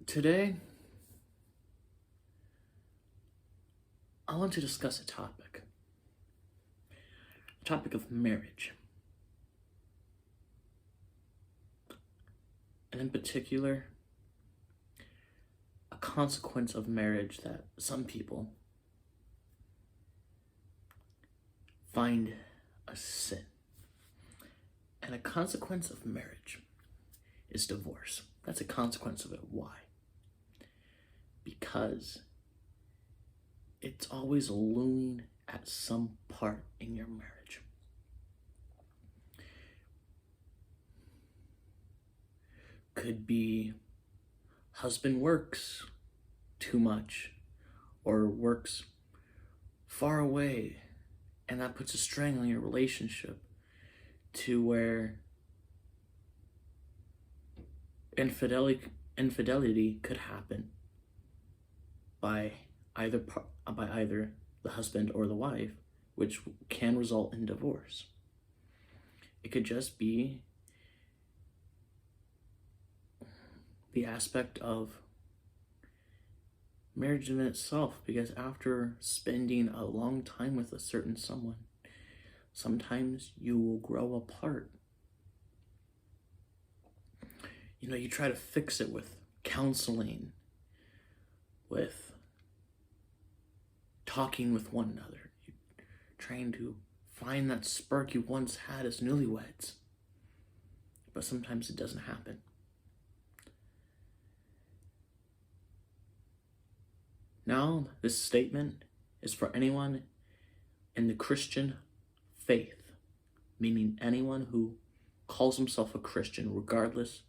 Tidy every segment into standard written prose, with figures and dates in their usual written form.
Today, I want to discuss a topic of marriage. And in particular, a consequence of marriage that some people find a sin. And a consequence of marriage is divorce. That's a consequence of it. Why? Because it's always looming at some part in your marriage. Could be husband works too much or works far away, and that puts a strain on your relationship to where infidelity could happen by either the husband or the wife, which can result in divorce. It could just be the aspect of marriage in itself, because after spending a long time with a certain someone, sometimes you will grow apart. You try to fix it with counseling, with talking with one another. You're trying to find that spark you once had as newlyweds. But sometimes it doesn't happen. Now, this statement is for anyone in the Christian faith, meaning anyone who calls himself a Christian, regardless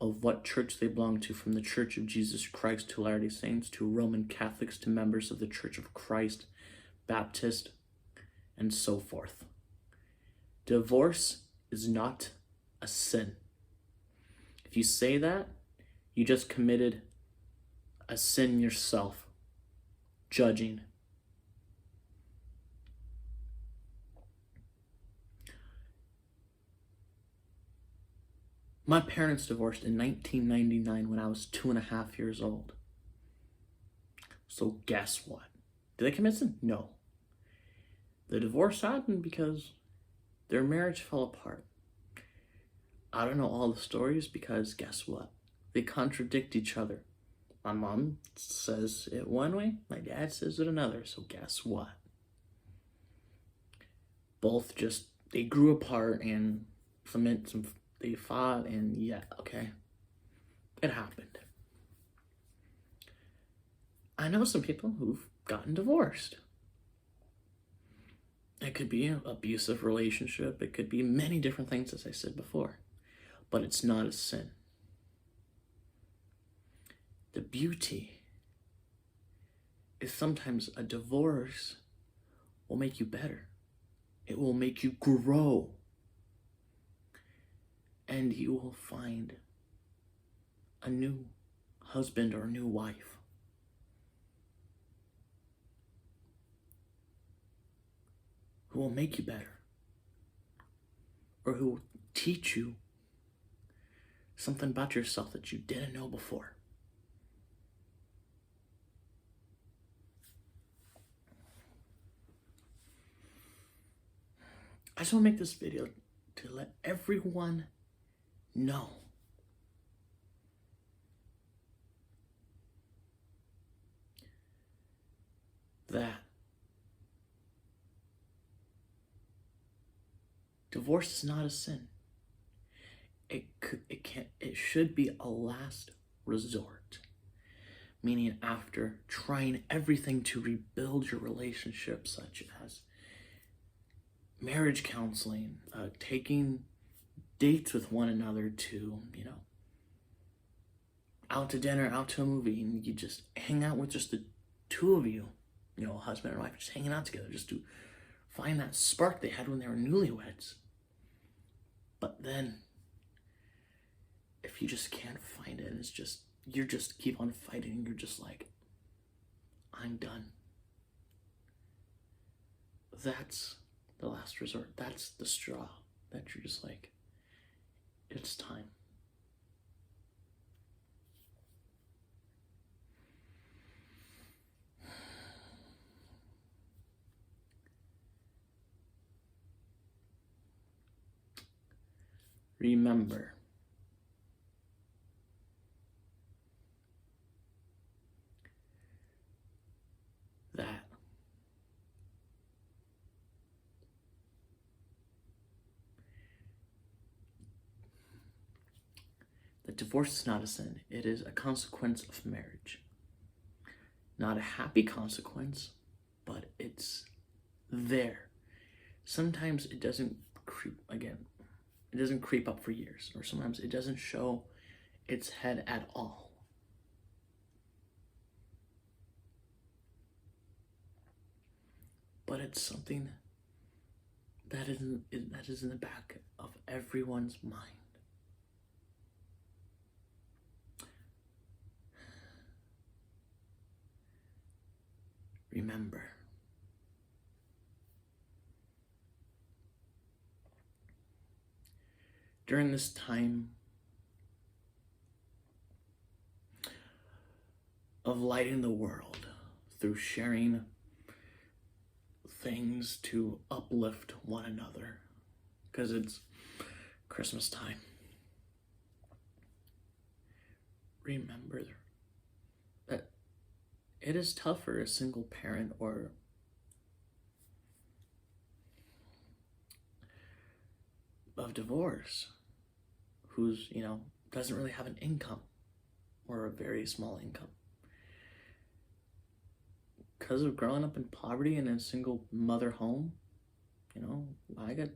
of what church they belong to, from the Church of Jesus Christ to Latter-day Saints, to Roman Catholics, to members of the Church of Christ, Baptist, and so forth. Divorce is not a sin. If you say that, you just committed a sin yourself, judging. My parents divorced in 1999 when I was 2.5 years old. So guess what? Did they commit sin? No. The divorce happened because their marriage fell apart. I don't know all the stories because guess what? They contradict each other. My mom says it one way, my dad says it another. So guess what? Both they grew apart and they fought, and okay. It happened. I know some people who've gotten divorced. It could be an abusive relationship. It could be many different things, as I said before. But it's not a sin. The beauty is sometimes a divorce will make you better. It will make you grow. And you will find a new husband or a new wife. Who will make you better. Or who will teach you something about yourself that you didn't know before. I just want to make this video to let everyone know that divorce is not a sin. It should be a last resort. Meaning after trying everything to rebuild your relationship, such as marriage counseling, taking dates with one another to, out to dinner, out to a movie, and you just hang out with just the two of you, husband and wife, just hanging out together, just to find that spark they had when they were newlyweds. But then, if you just can't find it, and you just keep on fighting, and you're just like, I'm done. That's the last resort. That's the straw that you're just like, it's time. remember that divorce is not a sin. It is a consequence of marriage. Not a happy consequence, but it's there. Sometimes it doesn't creep up for years, or sometimes it doesn't show its head at all. But it's something that is in the back of everyone's mind. Remember, during this time of lighting the world through sharing things to uplift one another, because it's Christmas time, remember that it is tough for a single parent or of divorce who's, doesn't really have an income or a very small income. Because of growing up in poverty in a single mother home, I got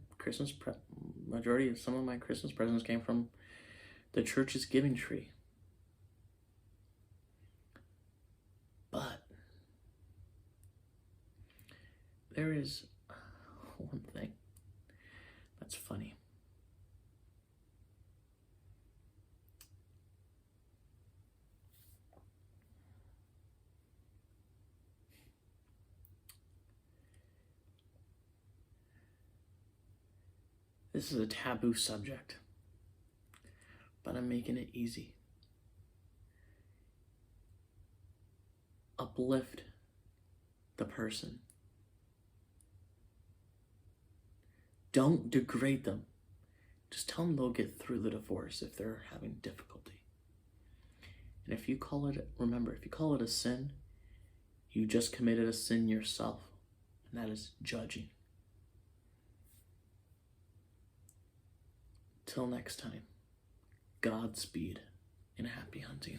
majority of some of my Christmas presents came from the church's giving tree. But there is one thing that's funny. This is a taboo subject, but I'm making it easy. Uplift the person. Don't degrade them. Just tell them they'll get through the divorce if they're having difficulty. And if you call it a sin, you just committed a sin yourself, and that is judging. Till next time, Godspeed and happy hunting.